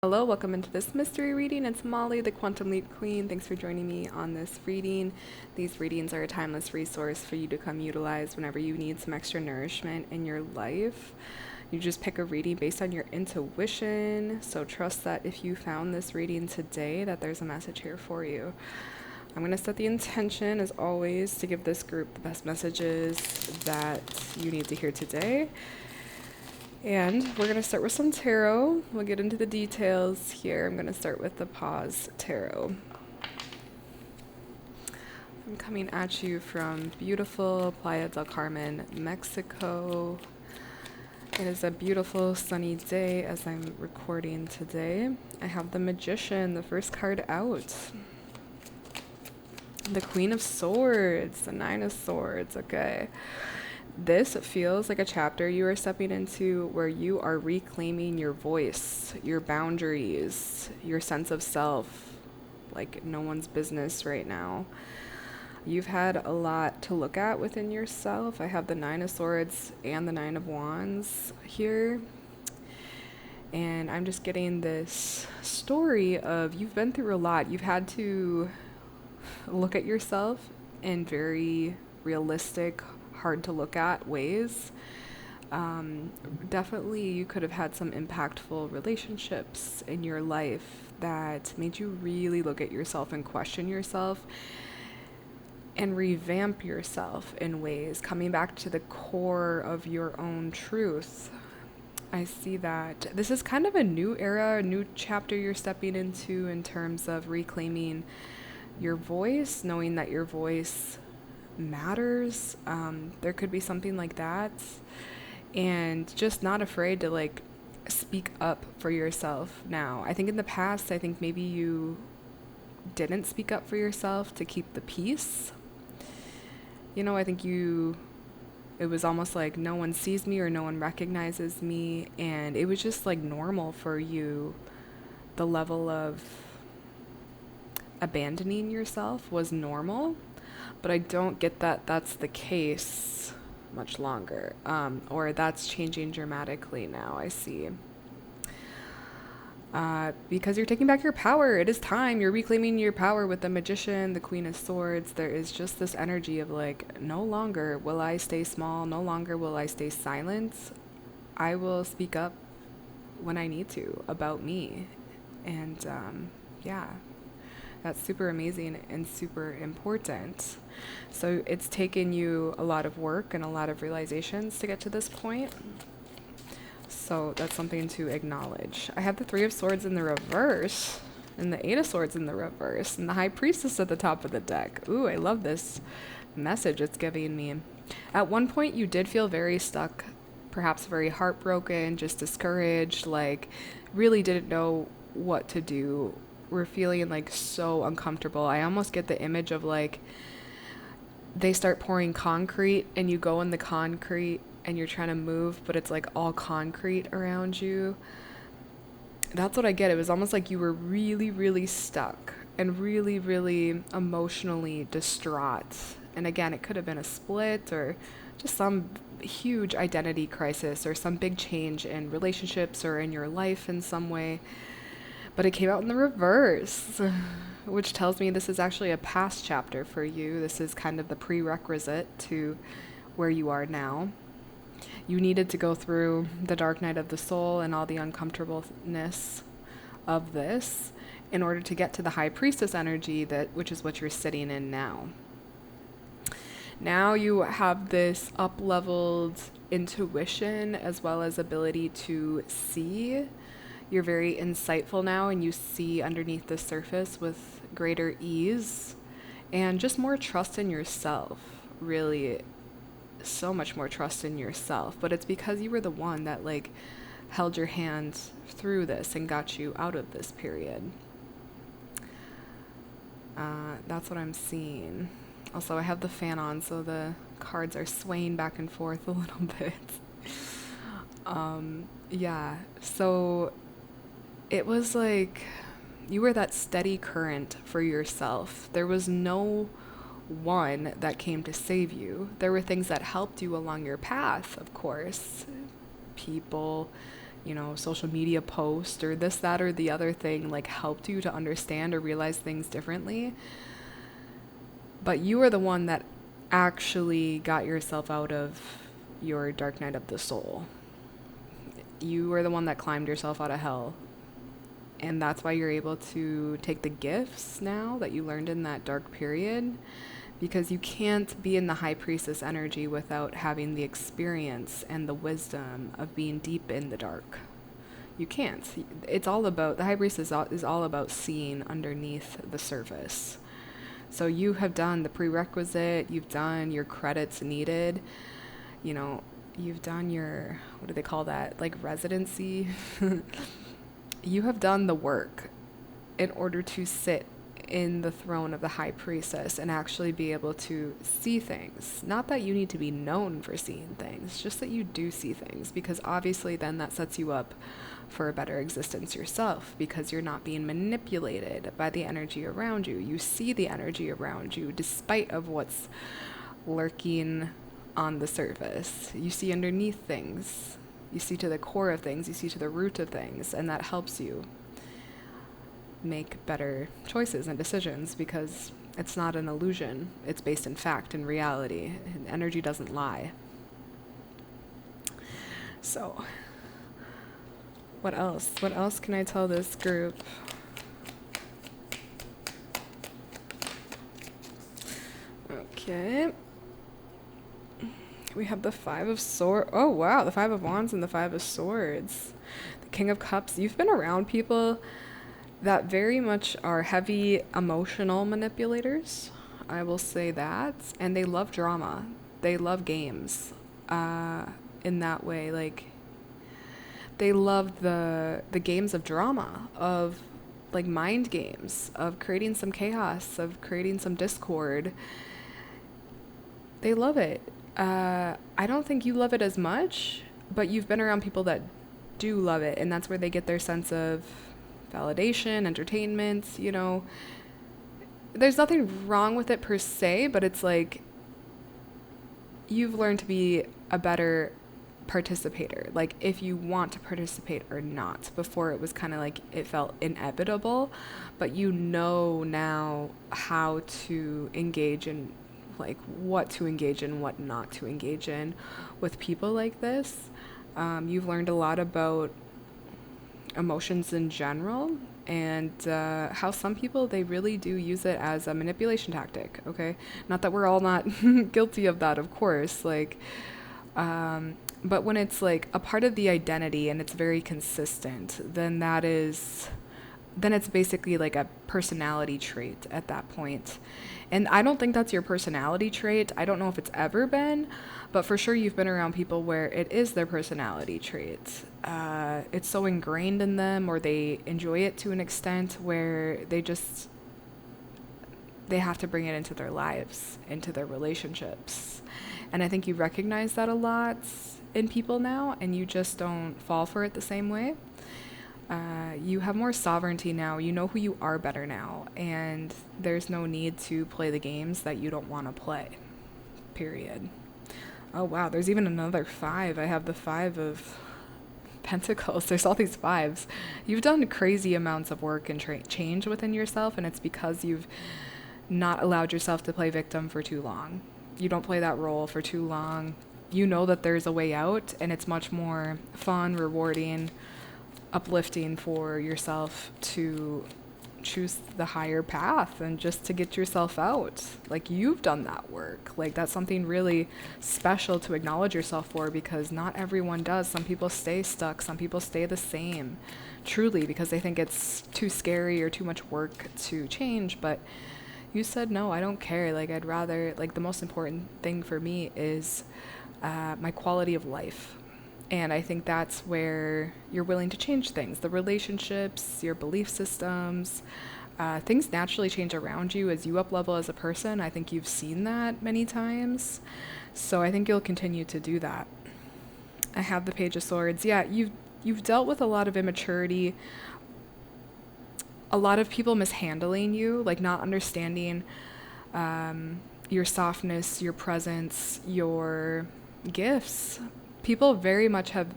Hello, welcome into this mystery reading. It's Molly, the QuantumLeapQueen. Thanks for joining me on this reading. These readings are a timeless resource for you to come utilize whenever you need some extra nourishment in your life. You just pick a reading based on your intuition. So trust that if you found this reading today, that there's a message here for you. I'm going to set the intention, as always, to give this group the best messages that you need to hear today. And we're going to start with some tarot. We'll get into the details here. I'm going to start with the Pause Tarot. I'm coming at you from beautiful Playa del Carmen, Mexico. It is a beautiful sunny day as I'm recording today. I have the Magician, the first card out. The Queen of Swords, the Nine of Swords, okay. This feels like a chapter you are stepping into where you are reclaiming your voice, your boundaries, your sense of self, like no one's business right now. You've had a lot to look at within yourself. I have the Nine of Swords and the Nine of Wands here. And I'm just getting this story of you've been through a lot. You've had to look at yourself in very realistic, hard to look at ways. Definitely you could have had some impactful relationships in your life that made you really look at yourself and question yourself and revamp yourself in ways, coming back to the core of your own truth. I see that this is kind of a new era, a new chapter you're stepping into in terms of reclaiming your voice, knowing that your voice matters. There could be something like that, and just not afraid to speak up for yourself now. I think in the past, I think maybe you didn't speak up for yourself to keep the peace. I think it was almost like no one sees me or no one recognizes me, and it was just like normal for you. The level of abandoning yourself was normal, but I don't get that that's the case much longer, or that's changing dramatically now, I see. Because you're taking back your power. It is time. You're reclaiming your power with the Magician, the Queen of Swords. There is just this energy of no longer will I stay small. No longer will I stay silent. I will speak up when I need to about me. And yeah. That's super amazing and super important. So it's taken you a lot of work and a lot of realizations to get to this point. So that's something to acknowledge. I have the Three of Swords in the reverse and the Eight of Swords in the reverse and the High Priestess at the top of the deck. Ooh, I love this message it's giving me. At one point you did feel very stuck, perhaps very heartbroken, just discouraged, really didn't know what to do. We're feeling so uncomfortable. I almost get the image of they start pouring concrete and you go in the concrete and you're trying to move, but it's all concrete around you. That's what I get. It was almost like you were really, really stuck and really, really emotionally distraught. And again, it could have been a split or just some huge identity crisis or some big change in relationships or in your life in some way. But it came out in the reverse, which tells me this is actually a past chapter for you. This is kind of the prerequisite to where you are now. You needed to go through the dark night of the soul and all the uncomfortableness of this in order to get to the High Priestess energy, which is what you're sitting in now. Now you have this up-leveled intuition as well as ability to see. You're very insightful now and you see underneath the surface with greater ease and just more trust in yourself. Really, so much more trust in yourself. But it's because you were the one that held your hand through this and got you out of this period. That's what I'm seeing. Also, I have the fan on, so the cards are swaying back and forth a little bit. Yeah, so it was you were that steady current for yourself. There was no one that came to save you. There were things that helped you along your path, of course. People, social media post or this, that, or the other thing like helped you to understand or realize things differently. But you are the one that actually got yourself out of your dark night of the soul. You are the one that climbed yourself out of hell. And that's why you're able to take the gifts now that you learned in that dark period, because you can't be in the High Priestess energy without having the experience and the wisdom of being deep in the dark. You can't. It's all about, the High Priestess is all about seeing underneath the surface. So you have done the prerequisite, you've done your credits needed, you've done your, what do they call that? Like residency. You have done the work in order to sit in the throne of the High Priestess and actually be able to see things. Not that you need to be known for seeing things, just that you do see things, because obviously then that sets you up for a better existence yourself, because you're not being manipulated by the energy around you. You see the energy around you despite of what's lurking on the surface. You see underneath things. You see to the core of things, you see to the root of things, and that helps you make better choices and decisions, because it's not an illusion. It's based in fact and reality. And energy doesn't lie. So, what else? What else can I tell this group? Okay. We have the Five of Swords. Oh, wow. The Five of Wands and the Five of Swords. The King of Cups. You've been around people that very much are heavy emotional manipulators. I will say that. And they love drama. They love games. In that way. Like, they love the games of drama. Of, like, mind games. Of creating some chaos. Of creating some discord. They love it. I don't think you love it as much, but you've been around people that do love it, and that's where they get their sense of validation, entertainment, There's nothing wrong with it per se, but it's like you've learned to be a better participator, like if you want to participate or not. Before it was kind of like it felt inevitable, but now how to engage in, like what to engage in, what not to engage in with people like this. You've learned a lot about emotions in general, and how some people, they really do use it as a manipulation tactic. Okay, not that we're all not guilty of that, of course, like but when it's like a part of the identity and it's very consistent, then it's basically like a personality trait at that point. And I don't think that's your personality trait. I don't know if it's ever been, but for sure you've been around people where it is their personality trait. It's so ingrained in them, or they enjoy it to an extent where they have to bring it into their lives, into their relationships. And I think you recognize that a lot in people now, and you just don't fall for it the same way. You have more sovereignty now. You know who you are better now, and there's no need to play the games that you don't want to play. Period. Oh wow, there's even another 5. I have the 5 of Pentacles. There's all these 5s. You've done crazy amounts of work and change within yourself, and it's because you've not allowed yourself to play victim for too long. You don't play that role for too long. You know that there's a way out, and it's much more fun, rewarding, uplifting for yourself to choose the higher path and just to get yourself out. Like, you've done that work. Like, that's something really special to acknowledge yourself for, because not everyone does. Some people stay stuck. Some people stay the same, truly, because they think it's too scary or too much work to change. But you said, no, I don't care. Like, I'd rather, like, the most important thing for me is my quality of life. And I think that's where you're willing to change things. The relationships, your belief systems, things naturally change around you as you up-level as a person. I think you've seen that many times. So I think you'll continue to do that. I have the Page of Swords. Yeah, you've dealt with a lot of immaturity, a lot of people mishandling you, like not understanding your softness, your presence, your gifts. People very much have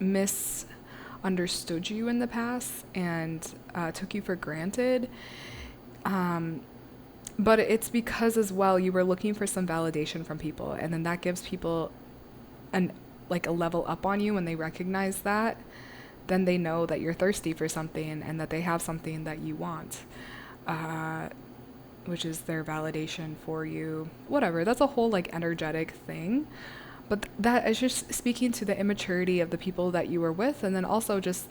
misunderstood you in the past and took you for granted. But it's because as well you were looking for some validation from people, and then that gives people a level up on you. When they recognize that, then they know that you're thirsty for something and that they have something that you want, which is their validation for you. Whatever, that's a whole like energetic thing. But that is just speaking to the immaturity of the people that you were with, and then also just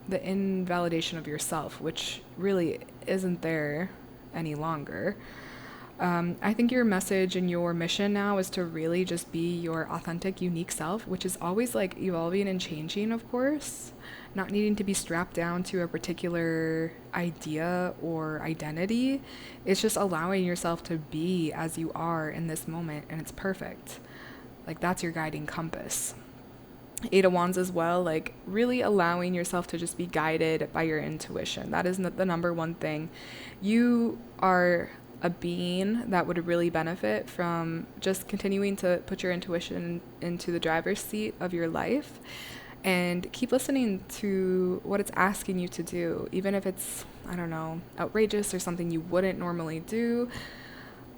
the invalidation of yourself, which really isn't there any longer. I think your message and your mission now is to really just be your authentic, unique self, which is always like evolving and changing, of course, not needing to be strapped down to a particular idea or identity. It's just allowing yourself to be as you are in this moment, and it's perfect. Like, that's your guiding compass. Eight of Wands as well, like really allowing yourself to just be guided by your intuition. That is the number one thing. You are a being that would really benefit from just continuing to put your intuition into the driver's seat of your life and keep listening to what it's asking you to do, even if it's, I don't know, outrageous or something you wouldn't normally do.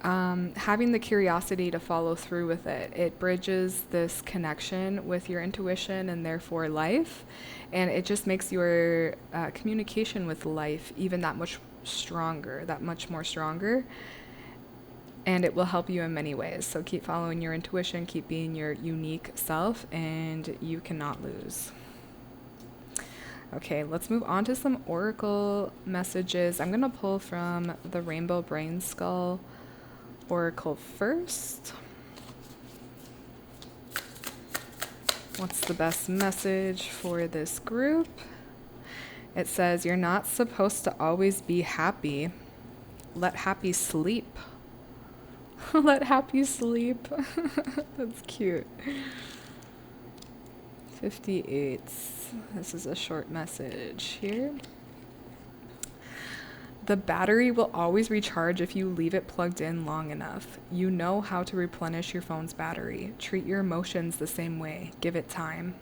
Having the curiosity to follow through with it. It bridges this connection with your intuition and therefore life. And it just makes your communication with life even that much stronger, that much more stronger. And it will help you in many ways. So keep following your intuition, keep being your unique self, and you cannot lose. Okay, let's move on to some oracle messages. I'm going to pull from the Rainbow Brain Skull Oracle first. What's the best message for this group? It says, you're not supposed to always be happy. Let happy sleep. Let happy sleep. That's cute. 58. This is a short message here. The battery will always recharge if you leave it plugged in long enough. You know how to replenish your phone's battery. Treat your emotions the same way. Give it time.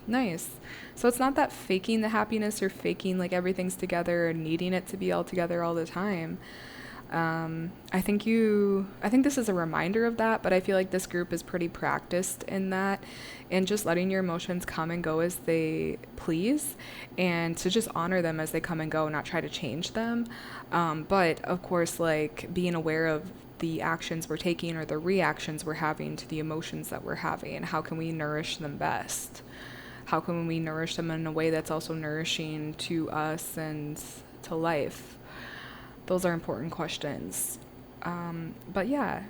Nice. So it's not that faking the happiness or faking like everything's together or needing it to be all together all the time. I think this is a reminder of that, but I feel like this group is pretty practiced in that, and just letting your emotions come and go as they please, and to just honor them as they come and go, not try to change them. But of course, like being aware of the actions we're taking or the reactions we're having to the emotions that we're having, and how can we nourish them best? How can we nourish them in a way that's also nourishing to us and to life? Those are important questions. But yeah,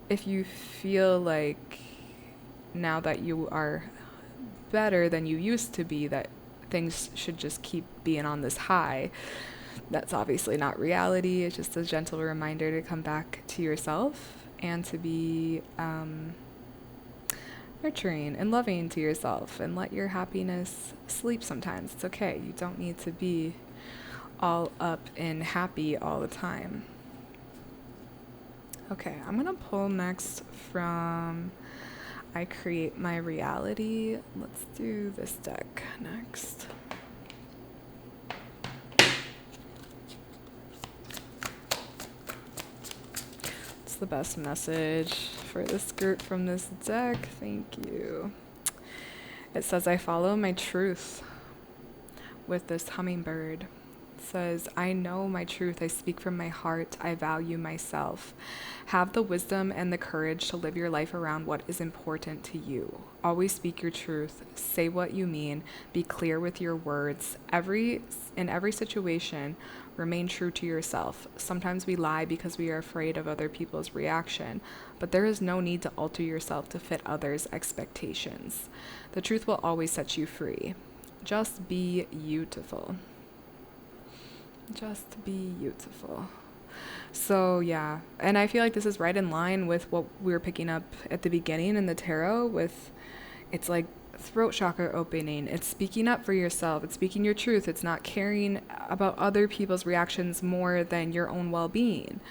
if you feel like now that you are better than you used to be, that things should just keep being on this high, that's obviously not reality. It's just a gentle reminder to come back to yourself and to be nurturing and loving to yourself, and let your happiness sleep sometimes. It's okay. You don't need to be all up and happy all the time. Okay, I'm gonna pull next from I Create My Reality. Let's do this deck next. It's the best message for this group from this deck. Thank you. It says, I follow my truth with this hummingbird. Says, I know my truth, I speak from my heart, I value myself. Have the wisdom and the courage to live your life around what is important to you. Always speak your truth, say what you mean, be clear with your words. In every situation, remain true to yourself. Sometimes we lie because we are afraid of other people's reaction, but there is no need to alter yourself to fit others' expectations. The truth will always set you free. Just be beautiful. Just be beautiful. So yeah, and I feel like this is right in line with what we were picking up at the beginning in the tarot with, it's like throat chakra opening. It's speaking up for yourself. It's speaking your truth. It's not caring about other people's reactions more than your own well-being,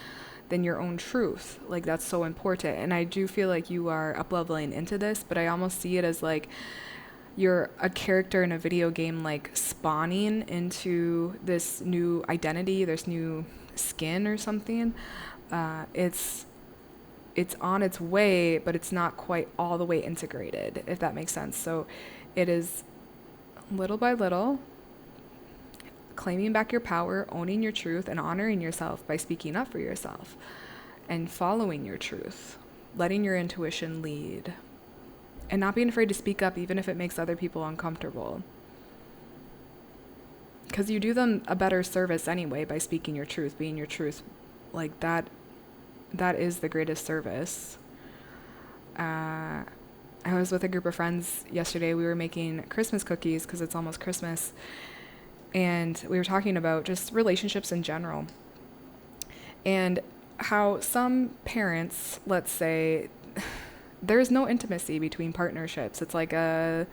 than your own truth. Like, that's so important. And I do feel like you are up-leveling into this, but I almost see it as like you're a character in a video game, like spawning into this new identity, this new skin or something. It's on its way, but it's not quite all the way integrated, if that makes sense. So it is little by little claiming back your power, owning your truth, and honoring yourself by speaking up for yourself and following your truth, letting your intuition lead, and not being afraid to speak up even if it makes other people uncomfortable. Because you do them a better service anyway by speaking your truth, being your truth. Like that is the greatest service. I was with a group of friends yesterday. We were making Christmas cookies because it's almost Christmas. And we were talking about just relationships in general. And how some parents, let's say, there's no intimacy between partnerships. It's like a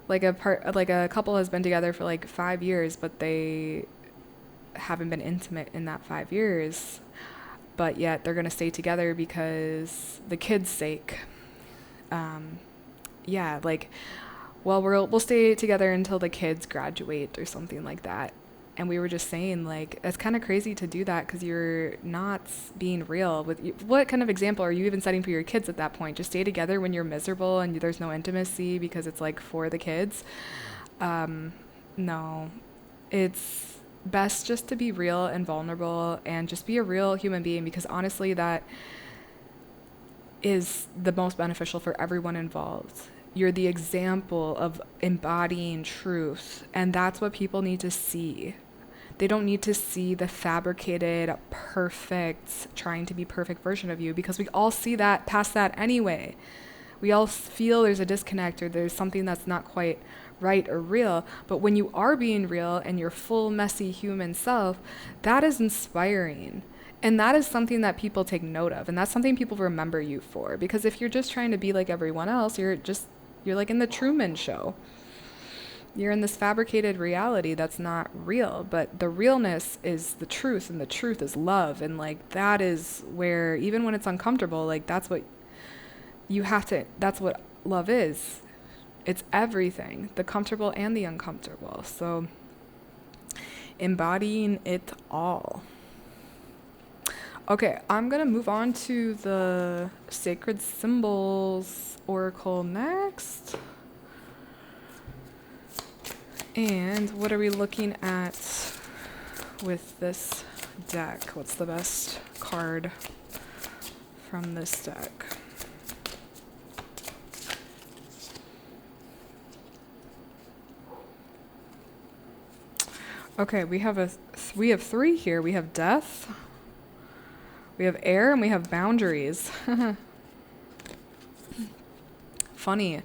couple has been together for like 5 years, but they haven't been intimate in that 5 years. But yet they're going to stay together because the kids' sake. We'll stay together until the kids graduate or something like that. And we were just saying, like, it's kind of crazy to do that because you're not being real. What kind of example are you even setting for your kids at that point? Just stay together when you're miserable and there's no intimacy because it's like for the kids. No, it's best just to be real and vulnerable and just be a real human being, because honestly, that is the most beneficial for everyone involved. You're the example of embodying truth, and that's what people need to see. They don't need to see the fabricated, perfect, trying to be perfect version of you, because we all see that, past that anyway. We all feel there's a disconnect or there's something that's not quite right or real. But when you are being real and your full, messy human self, that is inspiring. And that is something that people take note of. And that's something people remember you for. Because if you're just trying to be like everyone else, you're like in the Truman Show. You're in this fabricated reality that's not real. But the realness is the truth, and the truth is love. And like that is where, even when it's uncomfortable, like that's what that's what love is. It's everything, the comfortable and the uncomfortable. So embodying it all. Okay, I'm going to move on to the Sacred Symbols Oracle next. And what are we looking at with this deck? What's the best card from this deck? Okay, we have three here. We have death, we have air, and we have boundaries. Funny.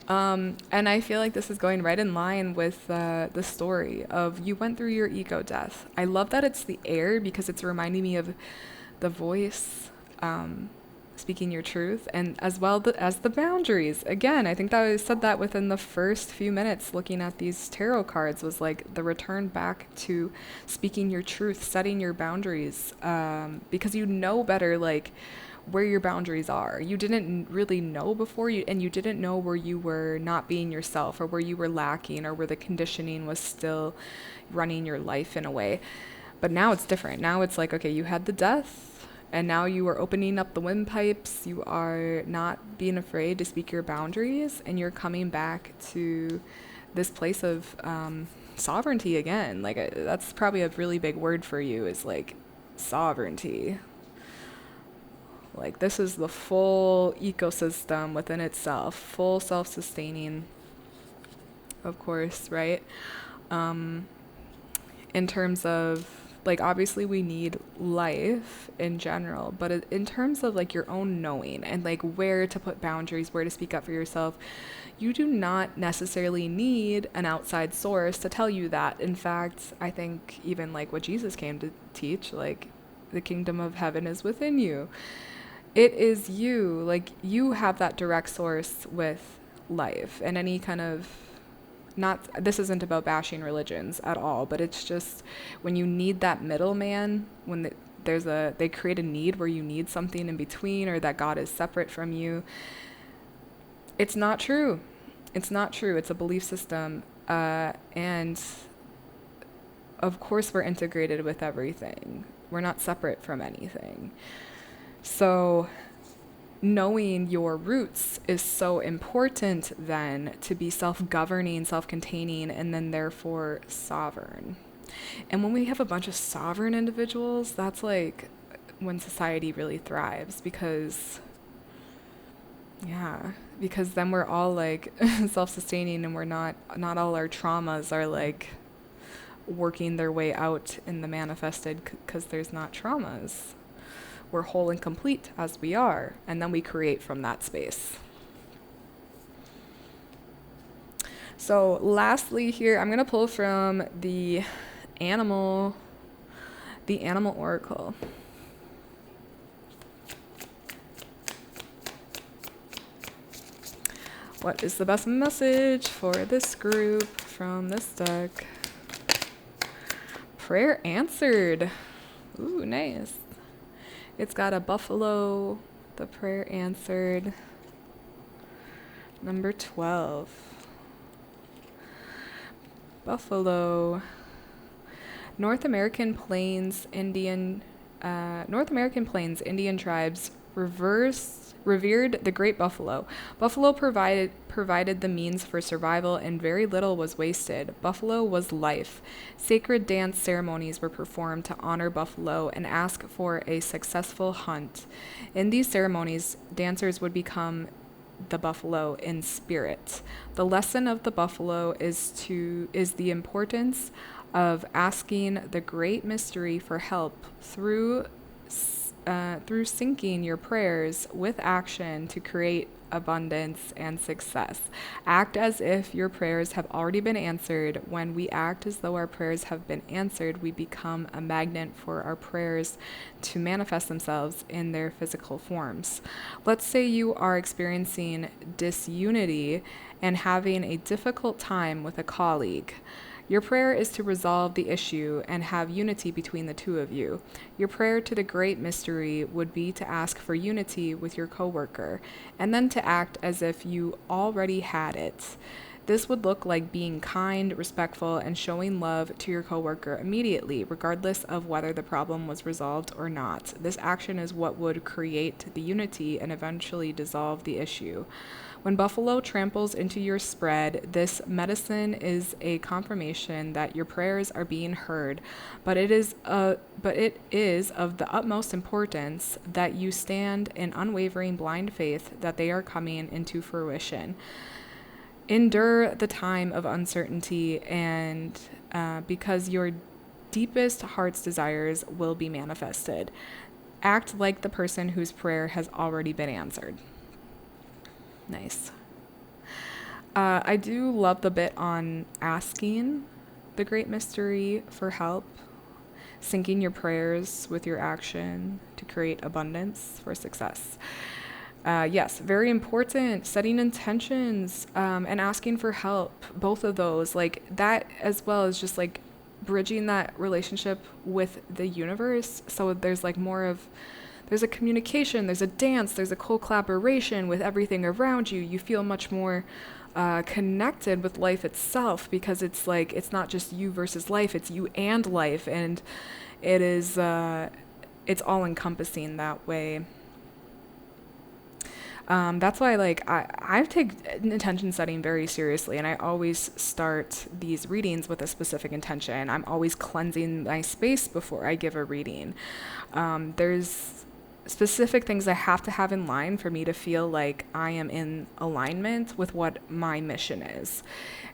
And I feel like this is going right in line with the story of you went through your ego death. I love that it's the air because it's reminding me of the voice, speaking your truth, and as well as the boundaries. Again, I think that I said that within the first few minutes looking at these tarot cards, was like the return back to speaking your truth, setting your boundaries, because you know better, like, where your boundaries are. You didn't really know before, and you didn't know where you were not being yourself, or where you were lacking, or where the conditioning was still running your life in a way. But now it's different. Now it's like, okay, you had the death, and now you are opening up the windpipes. You are not being afraid to speak your boundaries, and you're coming back to this place of sovereignty again. Like, that's probably a really big word for you, is like sovereignty. Like, this is the full ecosystem within itself, full self-sustaining, of course, right? In terms of, like, obviously we need life in general, but in terms of like your own knowing and like where to put boundaries, where to speak up for yourself, you do not necessarily need an outside source to tell you that. In fact, I think even like what Jesus came to teach, like the kingdom of heaven is within you. It is you. Like, you have that direct source with life, and any kind of, this isn't about bashing religions at all, but it's just when you need that middleman, when they create a need where you need something in between, or that God is separate from you. It's not true. It's not true. It's a belief system. And of course, we're integrated with everything. We're not separate from anything. So, knowing your roots is so important then to be self-governing, self-containing, and then therefore sovereign. And when we have a bunch of sovereign individuals, that's like when society really thrives because, yeah, because then we're all like self-sustaining and we're not all our traumas are like working their way out in the manifested because there's not traumas. We're whole and complete as we are, and then we create from that space. So lastly here, I'm going to pull from the animal oracle. What is the best message for this group from this deck? Prayer answered. Ooh, nice. It's got a buffalo, the prayer answered. Number 12. Buffalo. North American Plains Indian tribes revered the great buffalo. Buffalo provided the means for survival, and very little was wasted. Buffalo was life. Sacred dance ceremonies were performed to honor buffalo and ask for a successful hunt. In these ceremonies, dancers would become the buffalo in spirit. The lesson of the buffalo is the importance of asking the great mystery for help through syncing your prayers with action to create abundance and success. Act as if your prayers have already been answered. When we act as though our prayers have been answered, we become a magnet for our prayers to manifest themselves in their physical forms. Let's say you are experiencing disunity and having a difficult time with a colleague. Your prayer is to resolve the issue and have unity between the two of you. Your prayer to the great mystery would be to ask for unity with your coworker, and then to act as if you already had it. This would look like being kind, respectful, and showing love to your coworker immediately, regardless of whether the problem was resolved or not. This action is what would create the unity and eventually dissolve the issue. When buffalo tramples into your spread, this medicine is a confirmation that your prayers are being heard, but it is of the utmost importance that you stand in unwavering blind faith that they are coming into fruition. Endure the time of uncertainty, and because your deepest heart's desires will be manifested. Act like the person whose prayer has already been answered. Nice. I do love the bit on asking the great mystery for help, syncing your prayers with your action to create abundance for success. Yes, very important. Setting intentions and asking for help, both of those, like that, as well as just like bridging that relationship with the universe. So there's like there's a communication, there's a dance, there's a co-collaboration with everything around you. You feel much more connected with life itself, because it's like, it's not just you versus life, it's you and life. And it is, it's all encompassing that way. That's why, like, I take intention setting very seriously, and I always start these readings with a specific intention. I'm always cleansing my space before I give a reading. There's specific things I have to have in line for me to feel like I am in alignment with what my mission is.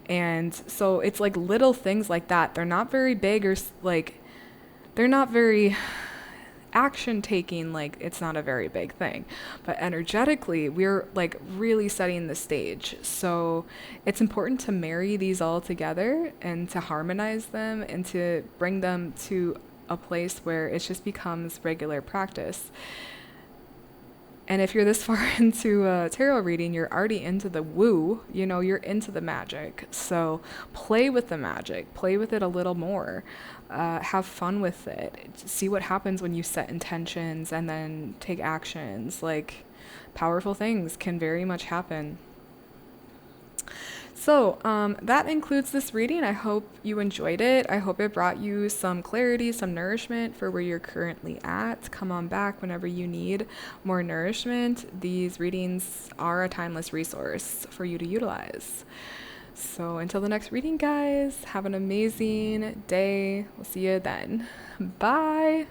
And so it's like little things like that. They're not very big, or like, they're not very action taking, like it's not a very big thing, but energetically we're like really setting the stage. So it's important to marry these all together and to harmonize them and to bring them to a place where it just becomes regular practice. And if you're this far into tarot reading, you're already into the woo, you're into the magic. So play with the magic, play with it a little more, have fun with it. See what happens when you set intentions and then take actions. Like, powerful things can very much happen. So that includes this reading. I hope you enjoyed it. I hope it brought you some clarity, some nourishment for where you're currently at. Come on back whenever you need more nourishment. These readings are a timeless resource for you to utilize. So until the next reading, guys, have an amazing day. We'll see you then. Bye.